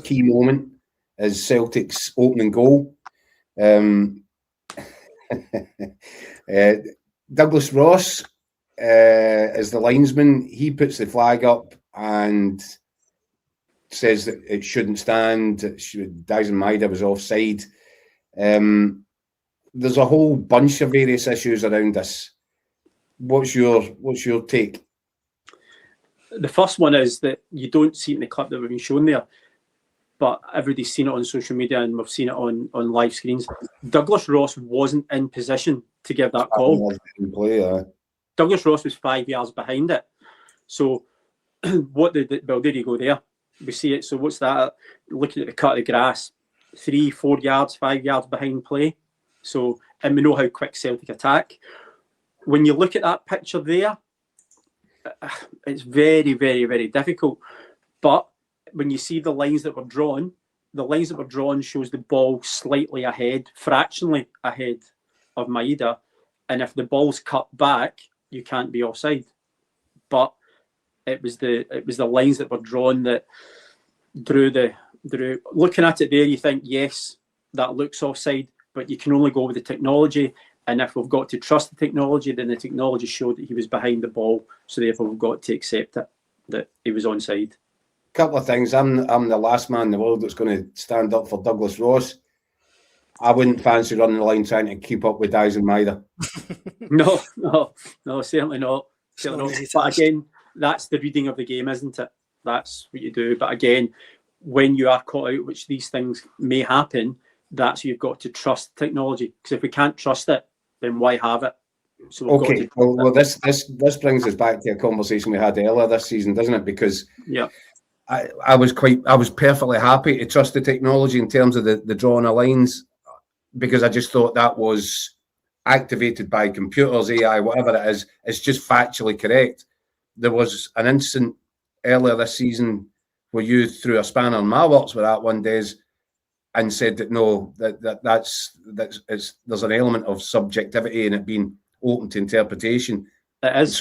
key moment is Celtic's opening goal. Douglas Ross is the linesman. He puts the flag up and says that it shouldn't stand. Dyson Maeda was offside. There's a whole bunch of various issues around this. What's your take? The first one is that you don't see it in the clip that we've been shown there, but everybody's seen it on social media and we've seen it on live screens. Douglas Ross wasn't in position to give that call. Douglas Ross was 5 yards behind it. So well, there you go there. We see it. So what's that? Looking at the cut of the grass, 3, 4 yards, 5 yards behind play. So, and we know how quick Celtic attack. When you look at that picture there, it's very, very, very difficult. But when you see the lines that were drawn, shows the ball slightly ahead, fractionally ahead of Maeda. And if the ball's cut back, you can't be offside. But it was the lines that were drawn that drew. Looking at it there, you think, yes, that looks offside, but you can only go with the technology. And if we've got to trust the technology, then the technology showed that he was behind the ball. So therefore, we've got to accept it, that he was onside. Couple of things. I'm the last man in the world that's going to stand up for Douglas Ross. I wouldn't fancy running the line trying to keep up with Dyson Maeda. No, certainly not. Certainly not. But again, that's the reading of the game, isn't it? That's what you do. But again, when you are caught out, which these things may happen, that's you've got to trust technology. Because if we can't trust it, then why have it? So okay. Well, this brings us back to a conversation we had earlier this season, doesn't it? Because I was perfectly happy to trust the technology in terms of the drawing of lines, because I just thought that was activated by computers, AI, whatever it is. It's just factually correct. There was an incident earlier this season where you threw a spanner in my works with that one, Des, and said that no, there's an element of subjectivity in it being open to interpretation. It is.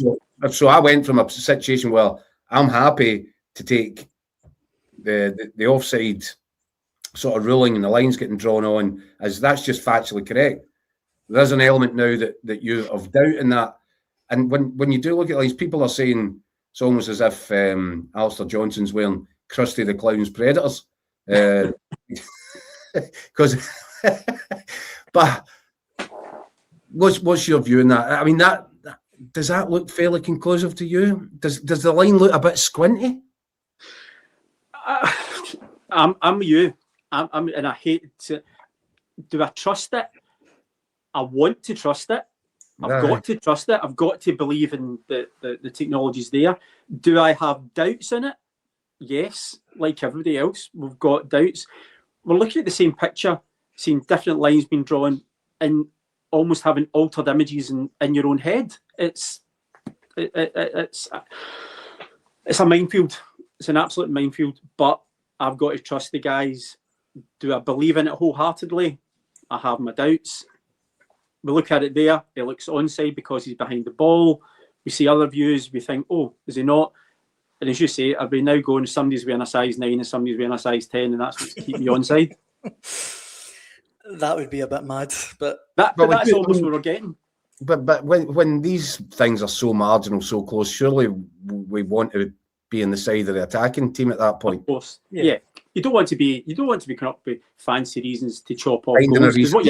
So I went from a situation where I'm happy to take the offside sort of ruling and the lines getting drawn on as that's just factually correct. There's an element now that you have doubt in that. And when you do look at lines, people are saying it's almost as if Alistair Johnson's wearing Krusty the Clown's Predators. Because, but what's your view on that? I mean, does that look fairly conclusive to you? Does the line look a bit squinty? I'm with you. And I hate to. Do I trust it? I want to trust it. I've got to trust it. I've got to believe in the technology's there. Do I have doubts in it? Yes, like everybody else, we've got doubts. We're looking at the same picture, seeing different lines being drawn, and almost having altered images in your own head. It's a minefield. It's an absolute minefield. But I've got to trust the guys. Do I believe in it wholeheartedly? I have my doubts. We look at it there. It looks onside because he's behind the ball. We see other views. We think, oh, is he not? And as you say, are we now going, somebody's wearing a size 9 and somebody's wearing a size 10, and that's what's keeping you onside? That would be a bit mad. But that's almost what we're getting. But when these things are so marginal, so close, surely we want to be on the side of the attacking team at that point. Of course, yeah. You don't want to be coming up with fancy reasons to chop off goals. What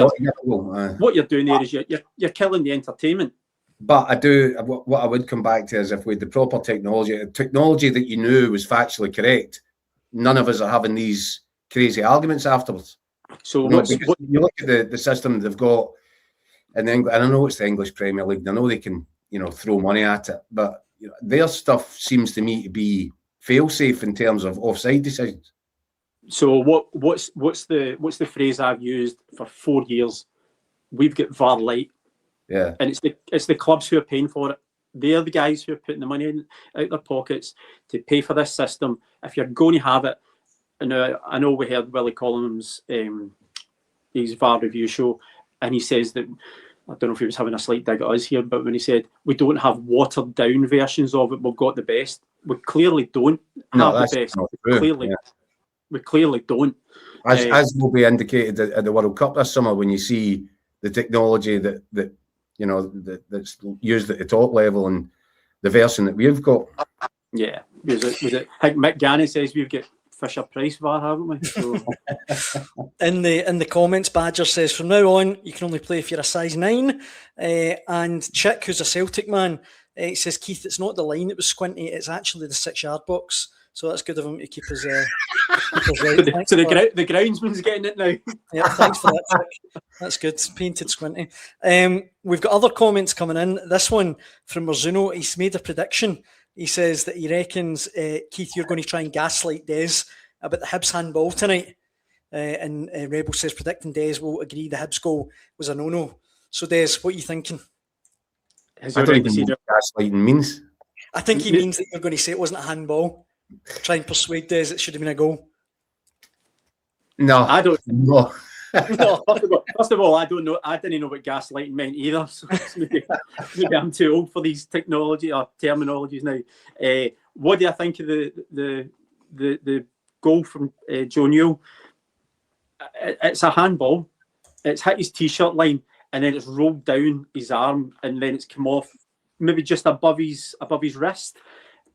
you're doing there is you're killing the entertainment. But what I would come back to is if we had the proper technology that you knew was factually correct, none of us are having these crazy arguments afterwards. So you look at the system they've got in England, and I know it's the English Premier League. I know they can throw money at it, but their stuff seems to me to be fail-safe in terms of offside decisions. So what's the phrase I've used for 4 years? We've got VAR light. Yeah, and it's the clubs who are paying for it. They're the guys who are putting the money out their pockets to pay for this system. If you're going to have it, and I know we heard Willie Collins' his VAR review show, and he says that, I don't know if he was having a slight dig at us here, but when he said we don't have watered down versions of it, we've got the best. We clearly don't have the best. Clearly, We clearly don't. As will be indicated at the World Cup this summer, when you see the technology that's used at the top level and the version that we've got. Yeah, was it? I think Mick Gannon says we've got Fisher Price VAR, haven't we? So. In the comments, Badger says from now on you can only play if you're a size 9. And Chick, who's a Celtic man, says, Keith, it's not the line that was squinty, it's actually the 6-yard box. So that's good of him to keep us right. So the groundsman's getting it now. Yeah, thanks for that, Chick. That's good. Painted squinty. We've got other comments coming in. This one from Marzuno, he's made a prediction. He says that he reckons, Keith, you're going to try and gaslight Des about the Hibs handball tonight. And Rebel says, predicting Des will agree the Hibs goal was a no-no. So, Des, what are you thinking? I don't even know what gaslighting means. I think he means that you're going to say it wasn't a handball. Try and persuade Des it should have been a goal. No, I don't know. No, first of all, I don't know. I didn't know what gaslighting meant either. So maybe I'm too old for these technology or terminologies now. What do I think of the goal from Joe Newell? It's a handball. It's hit his t-shirt line and then it's rolled down his arm and then it's come off maybe just above his wrist.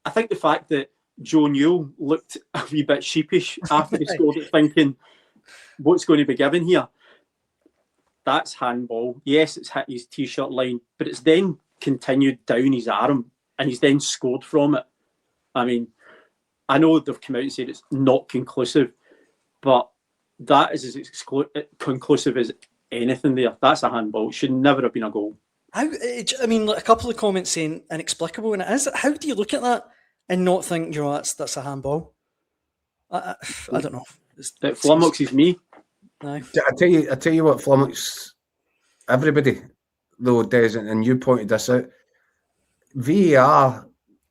I think the fact that Joe Newell looked a wee bit sheepish after he scored it, thinking, what's going to be given here? That's handball. Yes, it's hit his t-shirt line, but it's then continued down his arm and he's then scored from it. I mean, I know they've come out and said it's not conclusive, but that is as conclusive as anything there. That's a handball. It should never have been a goal. I mean, a couple of comments saying inexplicable, and it is. How do you look at that and not think, that's a handball? I don't know. It flummoxes me. No. I tell you what flummoxes everybody, though, Des, and you pointed this out. VAR,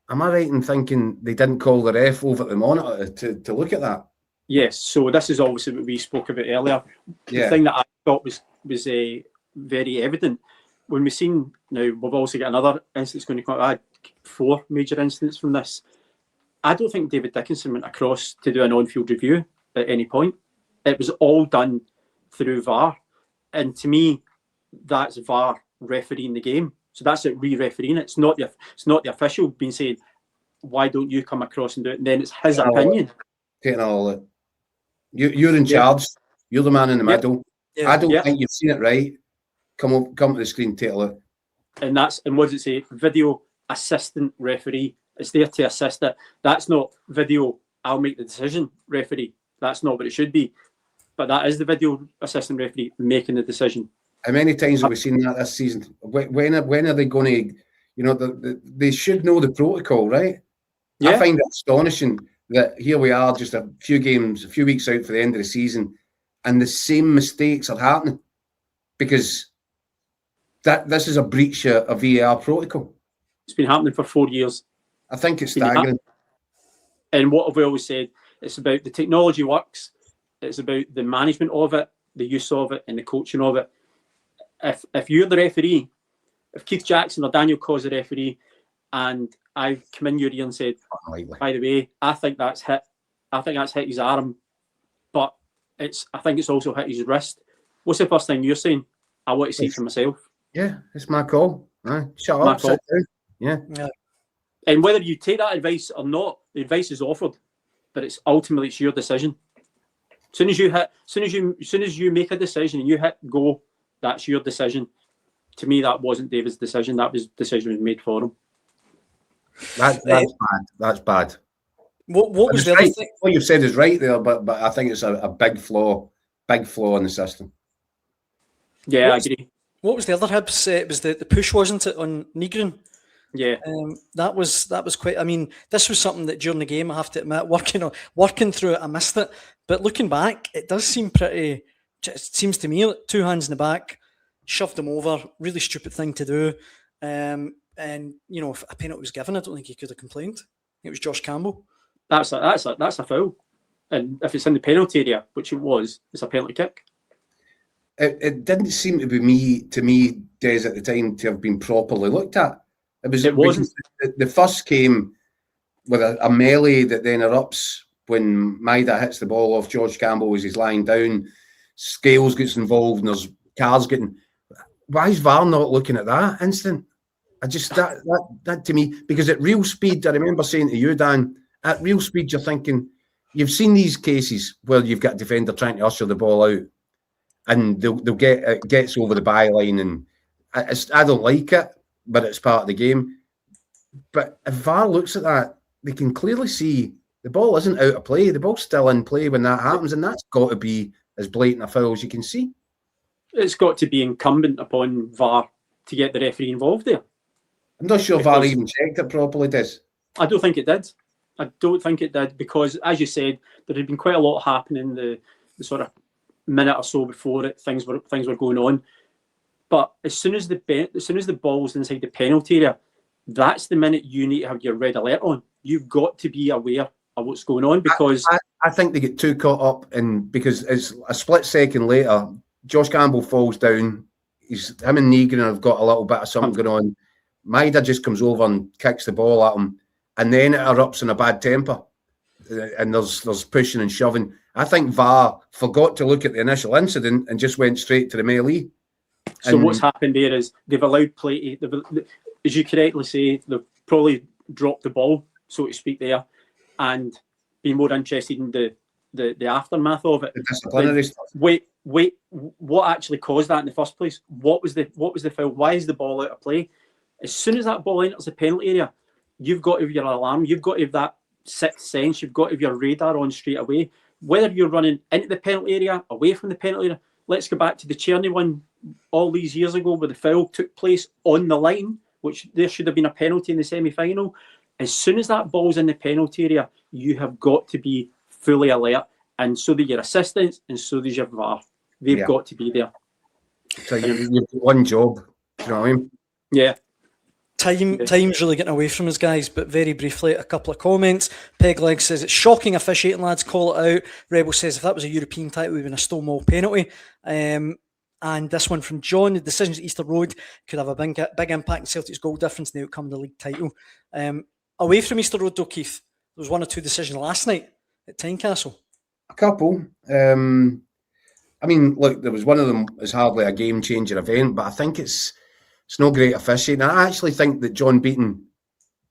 am I right in thinking they didn't call the ref over the monitor to look at that? Yes, so this is obviously what we spoke about earlier. Yeah. The thing that I thought was very evident. When we've seen, now we've also got another instance going to come. I had 4 major incidents from this. I don't think David Dickinson went across to do an on-field review at any point. It was all done through VAR. And to me, that's VAR refereeing the game. So that's it, re-refereeing it. It's not the official being saying, why don't you come across and do it? And then it's his opinion. Taking all it. You're in charge. You're the man in the middle. Yeah. I don't think you've seen it right. Come to the screen, take a look. And what does it say? Video assistant referee. It's there to assist it. That's not video, I'll make the decision referee. That's not what it should be. But that is the video assistant referee making the decision. How many times have we seen that this season? When are they going to, they should know the protocol, right? Yeah. I find it astonishing that here we are just a few weeks out for the end of the season, and the same mistakes are happening because this is a breach of VAR protocol. It's been happening for 4 years. I think it's staggering. And what have we always said? It's about the technology works. It's about the management of it, the use of it, and the coaching of it. If you're the referee, if Keith Jackson or Daniel Caw's the referee, and I've come in your ear and said, by the way, I think that's hit his arm, but I think it's also hit his wrist. What's the first thing you're saying? I want to see it for myself. Yeah, it's my call. Shut up. Sit down. Yeah. And whether you take that advice or not, the advice is offered, but it's ultimately your decision. As soon as you make a decision and you hit go, that's your decision. To me, that wasn't David's decision. That decision was made for him. That's bad. That's bad. What was the other thing? What you've said is right there, but I think it's a big flaw in the system. Yeah, I agree. What was the other Hibs? It was the push, wasn't it, on Nygren? Yeah. That was quite. I mean, this was something that during the game, I have to admit, working through it, I missed it. But looking back, it does seem pretty. It seems to me like 2 hands in the back, shoved him over. Really stupid thing to do. And if a penalty was given, I don't think he could have complained. It was Josh Campbell. That's a foul, and if it's in the penalty area, which it was, it's a penalty kick. It didn't seem to me, Des, at the time, to have been properly looked at. It wasn't. The first came with a melee that then erupts when Maeda hits the ball off George Campbell as he's lying down. Scales gets involved and there's cars getting. Why is VAR not looking at that instant? I just that to me, because at real speed, I remember saying to you, Dan, at real speed, you're thinking, you've seen these cases where you've got a defender trying to usher the ball out, and they'll get it gets over the byline, and I don't like it, but it's part of the game. But if VAR looks at that, they can clearly see the ball isn't out of play. The ball's still in play when that happens, and that's got to be as blatant a foul as you can see. It's got to be incumbent upon VAR to get the referee involved there. I'm not sure VAR even checked it properly, Des. I don't think it did. I don't think it did, because, as you said, there had been quite a lot happening the sort of minute or so before it. Things were going on, but as soon as the ball's inside the penalty area, that's the minute you need to have your red alert on. You've got to be aware of what's going on, because I think they get too caught up in, because it's a split second later, Josh Campbell falls down. Him and Negan have got a little bit of something going on. Maeda just comes over and kicks the ball at him, and then it erupts in a bad temper, and there's pushing and shoving. I think VAR forgot to look at the initial incident and just went straight to the melee. So what's happened there is they've allowed play. As you correctly say, they've probably dropped the ball, so to speak, there, and been more interested in the aftermath of it. The disciplinary stuff. Wait, what actually caused that in the first place? What was the foul? Why is the ball out of play? As soon as that ball enters the penalty area, you've got to have your alarm. You've got to have that sixth sense. You've got to have your radar on straight away. Whether you're running into the penalty area, away from the penalty area. Let's go back to the Tierney one all these years ago, where the foul took place on the line, which there should have been a penalty in the semi-final. As soon as that ball's in the penalty area, you have got to be fully alert, and so do your assistants, and so does your VAR. They've got to be there. So you've got one job. Do you know what I mean? Yeah. Time's really getting away from us, guys, but very briefly, a couple of comments. Pegleg says, it's shocking officiating, lads, call it out. Rebel says, if that was a European title, it would have been a Stonewall penalty. And this one from John, the decisions at Easter Road could have a big impact on Celtic's goal difference in the outcome of the league title. Away from Easter Road, though, Keith, there was one or two decisions last night at Tynecastle. A couple. I mean, look, there was one of them is hardly a game-changer event, but I think it's no great officiating. I actually think that John Beaton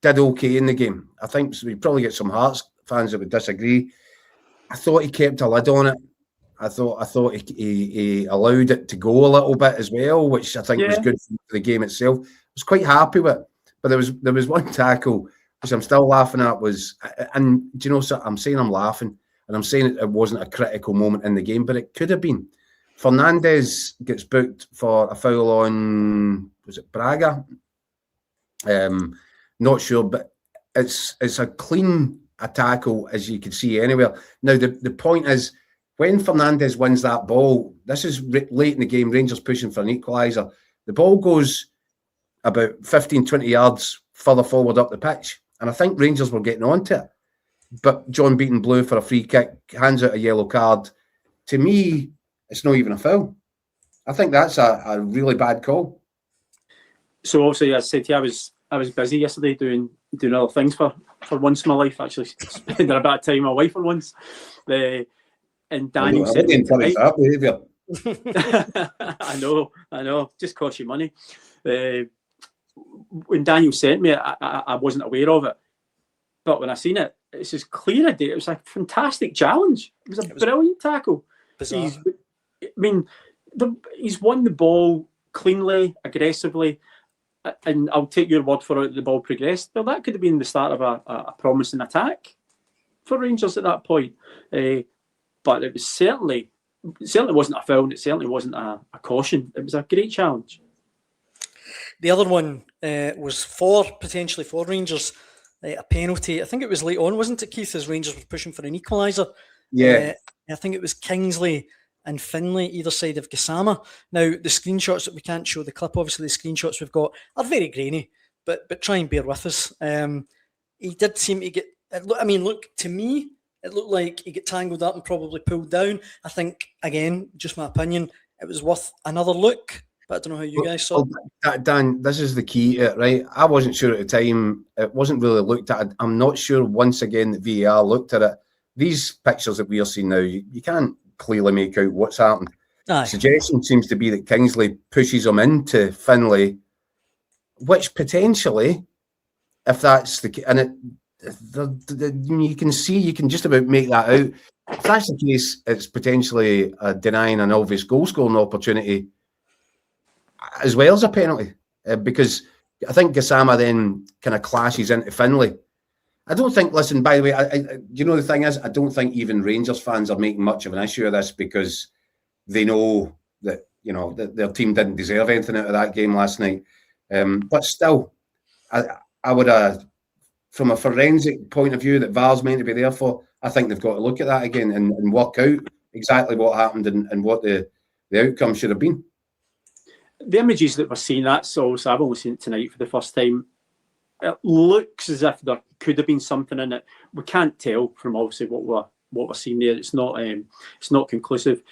did okay in the game. I think we probably get some Hearts fans that would disagree. I thought he kept a lid on it. I thought he allowed it to go a little bit as well, which I think was good for the game itself. I was quite happy with it. But there was one tackle which I'm still laughing at, and do you know, so I'm saying I'm laughing, and I'm saying it wasn't a critical moment in the game, but it could have been. Fernandes gets booked for a foul on, was it Braga? Not sure, but it's a clean tackle, as you can see anywhere. Now, the point is, when Fernandes wins that ball, this is late in the game, Rangers pushing for an equaliser. The ball goes about 15, 20 yards further forward up the pitch, and I think Rangers were getting onto it. But John Beaton blew for a free kick, hands out a yellow card. To me, it's not even a foul. I think that's a really bad call. So obviously, as I said to you, I was busy yesterday doing other things for once in my life. Actually, spending a bit of time with my wife for once. And Daniel said, I know, just cost you money. When Daniel sent me, I wasn't aware of it, but when I seen it, it's as clear a day. It was a fantastic challenge. It was a brilliant tackle. He's won the ball cleanly, aggressively, and I'll take your word for it. The ball progressed. Well, that could have been the start of a promising attack for Rangers at that point. But it was certainly wasn't a foul, and it certainly wasn't a caution. It was a great challenge. The other one was potentially for Rangers, a penalty. I think it was late on, wasn't it, Keith, as Rangers were pushing for an equaliser? Yeah. I think it was Kingsley and Finlay, either side of Gassama. Now, the screenshots that we can't show the clip, obviously the screenshots we've got are very grainy, but try and bear with us. He did seem to get, look, to me, it looked like he got tangled up and probably pulled down. I think, again, just my opinion, it was worth another look. But I don't know how you guys saw it. Dan, this is the key to it, right? I wasn't sure at the time. It wasn't really looked at. I'm not sure, once again, that VAR looked at it, these pictures that we are seeing now, you can't clearly make out what's happened. Aye. Suggestion seems to be that Kingsley pushes him into Finlay, which potentially, if that's the and you can see, you can just about make that out. If that's the case, it's potentially denying an obvious goal scoring opportunity as well as a penalty, because I think Gassama then kind of clashes into Finlay. I don't think, listen, by the way, you know, the thing is, I don't think even Rangers fans are making much of an issue of this because they know that, you know, that their team didn't deserve anything out of that game last night. But still, I would, from a forensic point of view that VAR's meant to be there for, I think they've got to look at that again and work out exactly what happened and what the outcome should have been. The images that we're seeing, that's also, I've only seen it tonight for the first time. It looks as if there could have been something in it. We can't tell from obviously what we're seeing there. It's not conclusive.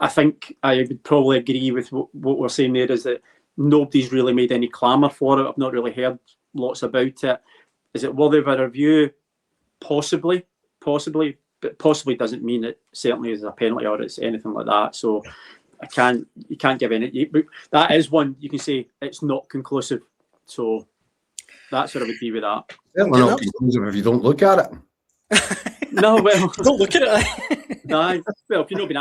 I think I would probably agree with what we're saying there, is that nobody's really made any clamour for it. I've not really heard lots about it. Is it worthy of a review? Possibly, but possibly doesn't mean it certainly is a penalty or it's anything like that. So you can't give any. But that is one you can say it's not conclusive. So that's what I would agree with that. Certainly not conclusive if you don't look at it. No, well, don't look at it. No, well, if you've not been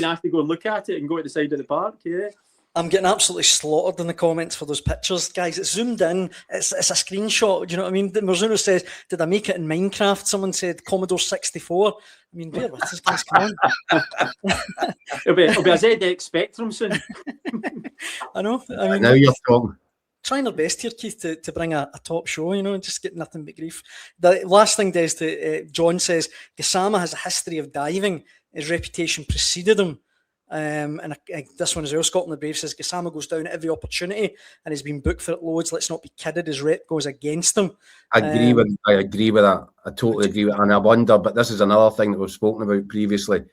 asked to go and look at it and go to the side of the park, yeah. I'm getting absolutely slaughtered in the comments for those pictures, guys. It's zoomed in. It's a screenshot. Do you know what I mean? Marzuno says, "Did I make it in Minecraft?" Someone said, "Commodore 64." I mean, bear with us, guys. Come on. it'll be a ZX Spectrum soon. I know. I mean, now you're talking. Trying our best here, Keith, to bring a top show, you know, and just get nothing but grief. The last thing, Des, John says, Gassama has a history of diving. His reputation preceded him. And this one as well, Scotland the Brave says, Gassama goes down at every opportunity and has been booked for it loads. Let's not be kidded. His rep goes against him. I agree with that. I totally agree with that. And I wonder, but this is another thing that we've spoken about previously.